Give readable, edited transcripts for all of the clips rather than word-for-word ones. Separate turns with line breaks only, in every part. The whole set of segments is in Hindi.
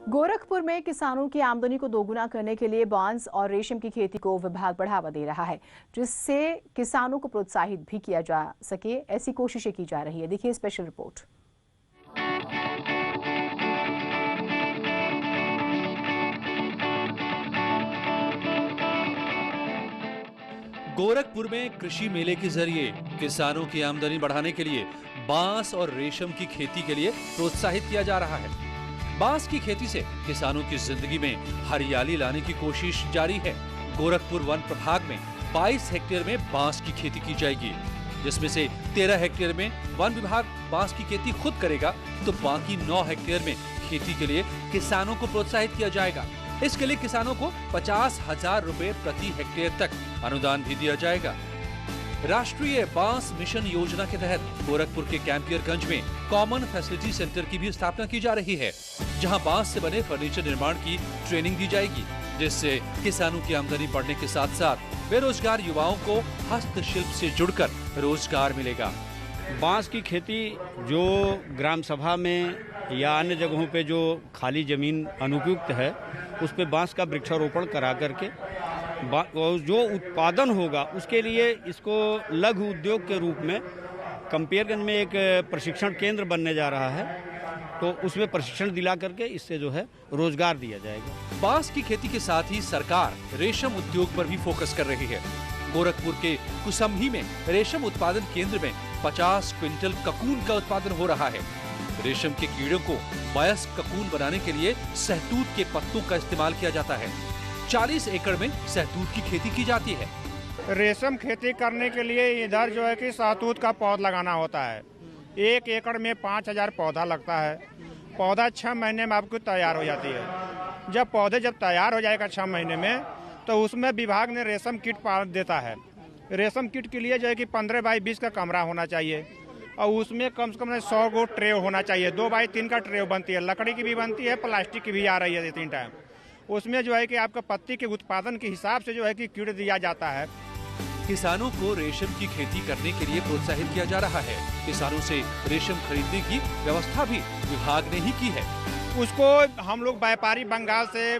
गोरखपुर में किसानों की आमदनी को दोगुना करने के लिए बांस और रेशम की खेती को विभाग बढ़ावा दे रहा है, जिससे किसानों को प्रोत्साहित भी किया जा सके। ऐसी कोशिशें की जा रही है। देखिए स्पेशल रिपोर्ट।
गोरखपुर में कृषि मेले के जरिए किसानों की आमदनी बढ़ाने के लिए बांस और रेशम की खेती के लिए प्रोत्साहित किया जा रहा है। बांस की खेती से किसानों की जिंदगी में हरियाली लाने की कोशिश जारी है। गोरखपुर वन प्रभाग में 22 हेक्टेयर में बांस की खेती की जाएगी, जिसमें से 13 हेक्टेयर में वन विभाग बांस की खेती खुद करेगा, तो बाकी 9 हेक्टेयर में खेती के लिए किसानों को प्रोत्साहित किया जाएगा। इसके लिए किसानों को 50,000 रुपए प्रति हेक्टेयर तक अनुदान भी दिया जाएगा। राष्ट्रीय बांस मिशन योजना के तहत गोरखपुर के कैंपियरगंज में कॉमन फैसिलिटी सेंटर की भी स्थापना की जा रही है, जहां बांस से बने फर्नीचर निर्माण की ट्रेनिंग दी जाएगी, जिससे किसानों की आमदनी बढ़ने के साथ साथ बेरोजगार युवाओं को हस्तशिल्प से जुड़कर रोजगार मिलेगा।
बांस की खेती जो ग्राम सभा में या अन्य जगहों पे जो खाली जमीन अनुपयुक्त है, उस पे बांस का वृक्षारोपण करा करके जो उत्पादन होगा उसके लिए इसको लघु उद्योग के रूप में कैंपियरगंज में एक प्रशिक्षण केंद्र बनने जा रहा है, तो उसमें प्रशिक्षण दिला करके इससे जो है रोजगार दिया जाएगा।
बांस की खेती के साथ ही सरकार रेशम उद्योग पर भी फोकस कर रही है। गोरखपुर के कुसम्ही में रेशम उत्पादन केंद्र में 50 क्विंटल ककून का उत्पादन हो रहा है। रेशम के कीड़ों को वयस्क ककून बनाने के लिए सहतूत के पत्तों का इस्तेमाल किया जाता है। 40 एकड़ में सहतूत की खेती की जाती है।
रेशम खेती करने के लिए इधर जो है कि सहतूत का पौधा लगाना होता है। 1 एकड़ में 5,000 पौधा लगता है। पौधा 6 महीने में आपको तैयार हो जाती है। जब पौधे तैयार हो जाएगा 6 महीने में, तो उसमें विभाग ने रेशम किट देता है। रेशम किट के लिए जो है कि 15 बाई 20 का कमरा होना चाहिए, और उसमें कम से कम 100 गो ट्रे होना चाहिए। 2 बाई 3 का ट्रे बनती है, लकड़ी की भी बनती है, प्लास्टिक की भी आ रही है 3 टाइम। उसमें जो है कि आपका पत्ती के उत्पादन के हिसाब से जो है कि कीट दिया जाता है।
किसानों को रेशम की खेती करने के लिए प्रोत्साहित किया जा रहा है। किसानों से रेशम खरीदने की व्यवस्था भी विभाग ने ही की है।
उसको हम लोग व्यापारी बंगाल से,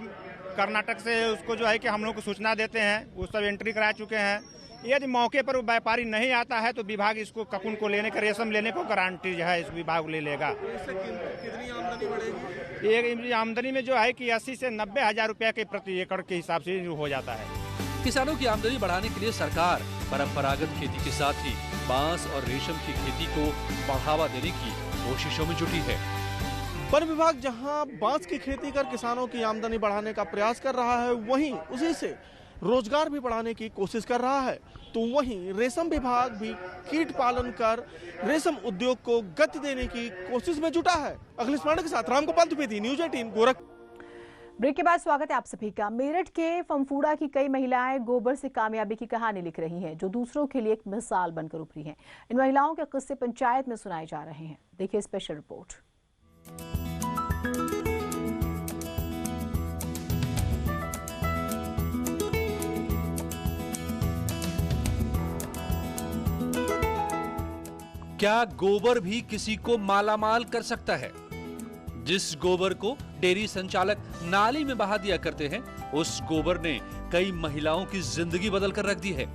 कर्नाटक से उसको जो है कि हम लोग को सूचना देते हैं, वो सब एंट्री करा चुके हैं। यदि मौके पर व्यापारी नहीं आता है तो विभाग इसको ककून को लेने का, रेशम लेने को गारंटी जो है इस विभाग ले लेगा।
कितनी आमदनी बढ़ेगी?
एक आमदनी में जो है कि 80 से 90 हजार रुपया के प्रति एकड़ के हिसाब से हो जाता है।
किसानों की आमदनी बढ़ाने के लिए सरकार परंपरागत खेती के साथ ही बांस और रेशम की खेती को बढ़ावा देने की कोशिशों में जुटी है।
वन विभाग जहां बांस की खेती कर किसानों की आमदनी बढ़ाने का प्रयास कर रहा है, वहीं उसी से रोजगार भी बढ़ाने की कोशिश कर रहा है, तो वहीं रेशम विभाग भी कीट पालन कर रेशम उद्योग को गति देने की कोशिश में जुटा है। अखिलेश पांडे के साथ रामगोपाल द्विवेदी, न्यूज़ 18 गोरखपुर।
ब्रेक के बाद स्वागत है आप सभी का। मेरठ के फमफूड़ा की कई महिलाएं गोबर से कामयाबी की कहानी लिख रही हैं, जो दूसरों के लिए एक मिसाल बनकर उभरी हैं। इन महिलाओं के किस्से पंचायत में सुनाए जा रहे हैं। देखिए स्पेशल रिपोर्ट।
क्या गोबर भी किसी को मालामाल कर सकता है? जिस गोबर को डेयरी संचालक नाली में बहा दिया करते हैं, उस गोबर ने कई महिलाओं की जिंदगी बदल कर रख दी है।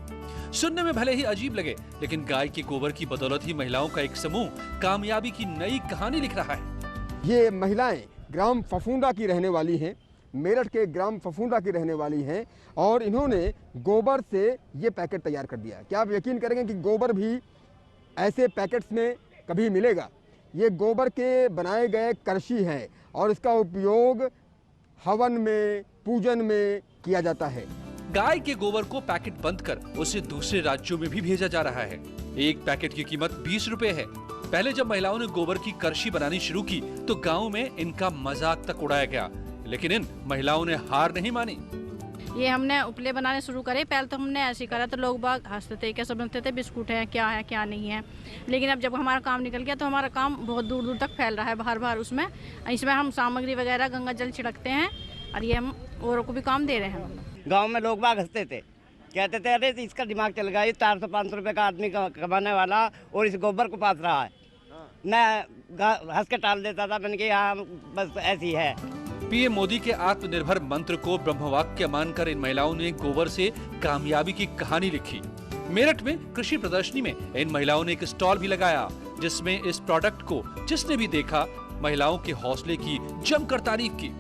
सुनने में भले ही अजीब लगे, लेकिन गाय के गोबर की बदौलत ही महिलाओं का एक समूह कामयाबी की नई कहानी लिख रहा है।
ये महिलाएं ग्राम फफूंडा की रहने वाली हैं, मेरठ के ग्राम फफूंडा की रहने वाली हैं, और इन्होंने गोबर से ये पैकेट तैयार कर दिया। क्या आप यकीन करेंगे कि गोबर भी ऐसे पैकेट्स में कभी मिलेगा? ये गोबर के बनाए गए कलशी है और इसका उपयोग हवन में, पूजन में किया जाता है।
गाय के गोबर को पैकेट बंद कर उसे दूसरे राज्यों में भी भेजा जा रहा है। एक पैकेट की कीमत 20 रुपए है। पहले जब महिलाओं ने गोबर की करशी बनानी शुरू की तो गांव में इनका मजाक तक उड़ाया गया, लेकिन इन महिलाओं ने हार नहीं मानी।
ये हमने उपले बनाने शुरू करे। पहले तो हमने ऐसे करा तो लोग बाग हंसते थे, क्या समझते थे बिस्कुट है क्या नहीं है। लेकिन अब जब हमारा काम निकल गया तो हमारा काम बहुत दूर दूर तक फैल रहा है, बाहर उसमें। इसमें हम सामग्री वगैरह गंगा जल छिड़कते हैं, और ये हम औरों को भी काम दे रहे हैं।
गांव में लोग बाग हंसते थे, कहते थे अरे इसका दिमाग चल गया, ये 400-500 रुपये का आदमी कमाने वाला और इस गोबर को पास रहा है। मैं हंस के टाल देता था, मैंने कहा हाँ बस ऐसी है।
पीएम मोदी के आत्मनिर्भर मंत्र को ब्रह्मवाक्य मानकर इन महिलाओं ने गोबर से कामयाबी की कहानी लिखी। मेरठ में कृषि प्रदर्शनी में इन महिलाओं ने एक स्टॉल भी लगाया, जिसमें इस प्रोडक्ट को जिसने भी देखा महिलाओं के हौसले की जमकर तारीफ की।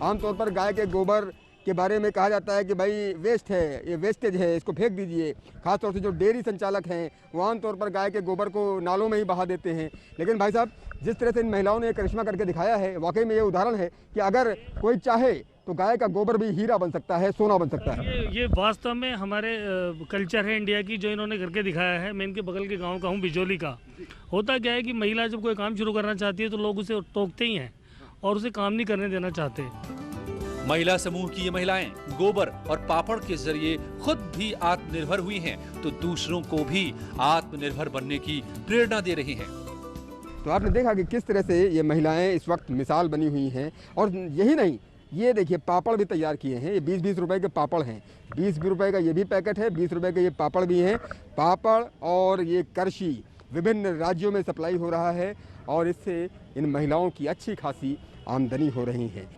आमतौर पर गाय के गोबर के बारे में कहा जाता है कि भाई वेस्ट है, ये वेस्टेज है, इसको फेंक दीजिए। खासतौर से जो डेयरी संचालक हैं वो आमतौर पर गाय के गोबर को नालों में ही बहा देते हैं। लेकिन भाई साहब, जिस तरह से इन महिलाओं ने करिश्मा करके दिखाया है, वाकई में ये उदाहरण है कि अगर कोई चाहे तो गाय का गोबर भी हीरा बन सकता है, सोना बन सकता है।
ये वास्तव में हमारे कल्चर है इंडिया की, जो इन्होंने करके दिखाया है। मैं इनके बगल के गांव का हूँ, बिजोली का। होता क्या है कि महिला जब कोई काम शुरू करना चाहती है तो लोग उसे टोकते ही हैं और उसे काम नहीं करने देना चाहते।
महिला समूह की ये महिलाएं गोबर और पापड़ के जरिए खुद भी आत्मनिर्भर हुई हैं, तो दूसरों को भी आत्मनिर्भर बनने की प्रेरणा दे रही हैं।
तो आपने देखा कि किस तरह से ये महिलाएं इस वक्त मिसाल बनी हुई हैं। और यही नहीं, ये देखिए पापड़ भी तैयार किए हैं। ये 20-20 रुपए के पापड़ हैं। 20 रुपए का ये भी पैकेट है, 20 रुपए के ये पापड़ भी हैं। पापड़ और ये करशी विभिन्न राज्यों में सप्लाई हो रहा है और इससे इन महिलाओं की अच्छी खासी आमदनी हो रही है।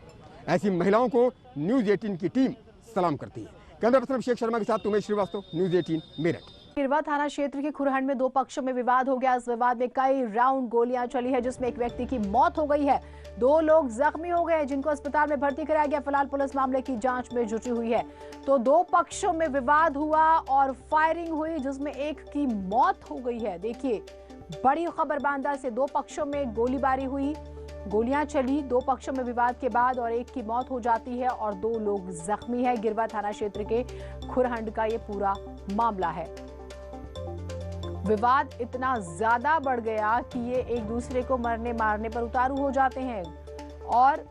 ऐसी महिलाओं को न्यूज़ 18 की टीम सलाम करती है। कैमरा पर्सन अभिषेक शर्मा के साथ उमेश श्रीवास्तव, न्यूज़ 18 मेरठ।
गिरवा थाना क्षेत्र के खुरहंड में दो पक्षों में विवाद हो गया। इस विवाद में कई राउंड गोलियां चली है, जिसमें एक व्यक्ति की मौत हो गई है। 2 लोग जख्मी हो गए, जिनको अस्पताल में भर्ती कराया गया। फिलहाल पुलिस मामले की जांच में जुटी हुई है। तो 2 पक्षों में विवाद हुआ और फायरिंग हुई, जिसमें एक की मौत हो गई है। देखिए, बड़ी खबर बांदा से 2 पक्षों में गोलीबारी हुई, गोलियां चली 2 पक्षों में विवाद के बाद और एक की मौत हो जाती है और 2 लोग जख्मी है। गिरवा थाना क्षेत्र के खुरहंड का ये पूरा मामला है। विवाद इतना ज्यादा बढ़ गया कि ये एक दूसरे को मरने मारने पर उतारू हो जाते हैं और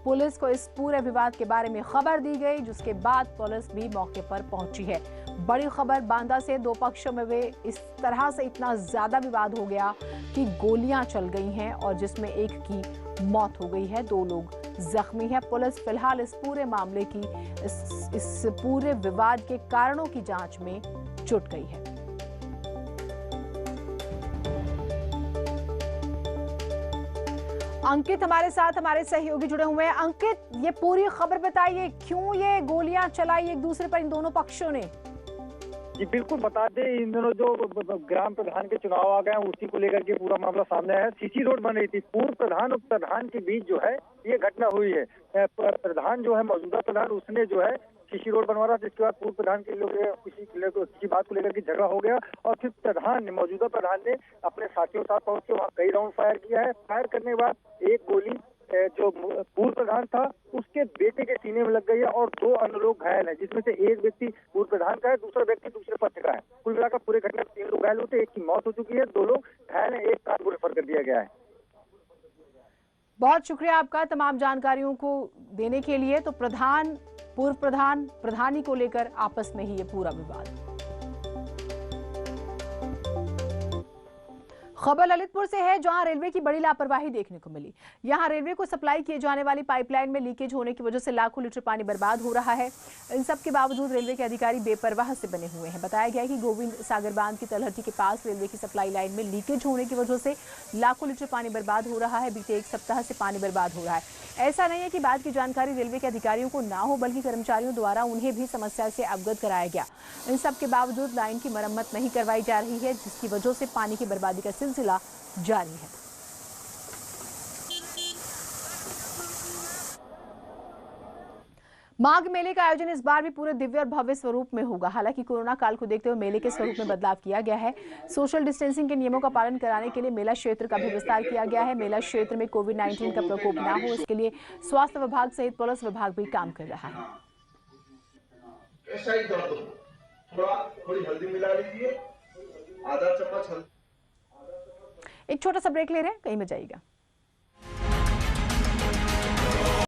पुलिस को इस पूरे विवाद के बारे में खबर दी गई, जिसके बाद पुलिस भी मौके पर पहुंची है। बड़ी खबर बांदा से 2 पक्षों में वे इस तरह से इतना ज्यादा विवाद हो गया कि गोलियां चल गई हैं और जिसमें एक की मौत हो गई है, 2 लोग जख्मी है। पुलिस फिलहाल इस पूरे मामले की इस पूरे विवाद के कारणों की जांच में जुट गई है। अंकित हमारे साथ, हमारे सहयोगी जुड़े हुए हैं। अंकित, ये पूरी खबर बताइए, क्यों ये गोलियां चलाई एक दूसरे पर इन दोनों पक्षों ने?
जी बिल्कुल, बता दें, इन दोनों जो ग्राम प्रधान के चुनाव आ गए हैं उसी को लेकर के पूरा मामला सामने आया है। सीसी रोड बन रही थी, पूर्व प्रधान और प्रधान के बीच जो है ये घटना हुई है। प्रधान जो है, मौजूदा प्रधान, उसने जो है सीसी रोड बनवा रहा था, जिसके बाद पूर्व प्रधान के लोग किसी बात को लेकर के झगड़ा हो गया और फिर प्रधान ने, मौजूदा प्रधान ने अपने साथियों के साथ पहुंच के वहाँ कई राउंड फायर किया है। फायर करने के बाद एक गोली जो पूर्व प्रधान था उसके बेटे के सीने में लग गई है और 2 अन्य लोग घायल हैं, जिसमें से एक व्यक्ति पूर्व प्रधान का है, दूसरा व्यक्ति दूसरे पक्ष का है। कुल मिलाकर पूरे घटना में 3 लोग घायल हुए थे, एक की मौत हो चुकी है, 2 लोग घायल हैं, एक कानपुर रेफर कर दिया गया है।
बहुत शुक्रिया आपका तमाम जानकारियों को देने के लिए। तो प्रधान, पूर्व प्रधान, प्रधानी को लेकर आपस में ही ये पूरा विवाद। खबर ललितपुर से है, जहां रेलवे की बड़ी लापरवाही देखने को मिली। यहां रेलवे को सप्लाई किए जाने वाली पाइपलाइन में लीकेज होने की वजह से लाखों लीटर पानी बर्बाद हो रहा है। इन सब के बावजूद रेलवे के अधिकारी बेपरवाह से बने हुए हैं। बताया गया है कि गोविंद सागर बांध की तलहटी के पास रेलवे की सप्लाई लाइन में लीकेज होने की वजह से लाखों लीटर पानी बर्बाद हो रहा है। बीते 1 सप्ताह से पानी बर्बाद हो रहा है। ऐसा नहीं है कि बात की जानकारी रेलवे के अधिकारियों को ना हो, बल्कि कर्मचारियों द्वारा उन्हें भी समस्या से अवगत कराया गया। इन सब के बावजूद लाइन की मरम्मत नहीं करवाई जा रही है, जिसकी वजह से पानी की बर्बादी का सिलसिला जारी है। माघ मेले का आयोजन इस बार भी पूरे दिव्य और भव्य स्वरूप में होगा। हालांकि कोरोना काल को देखते हुए मेले के स्वरूप में बदलाव किया गया है। सोशल डिस्टेंसिंग के नियमों का पालन कराने के लिए मेला क्षेत्र का भी विस्तार किया गया है। मेला क्षेत्र में कोविड-19 का प्रकोप न हो, इसके लिए स्वास्थ्य विभाग सहित पुलिस विभाग भी काम कर रहा है।
थोड़ी हल्दी मिला लीजिए, आधा चम्मच हल्दी।
एक छोटा सा ब्रेक ले रहे हैं, कहीं मत जाइएगा।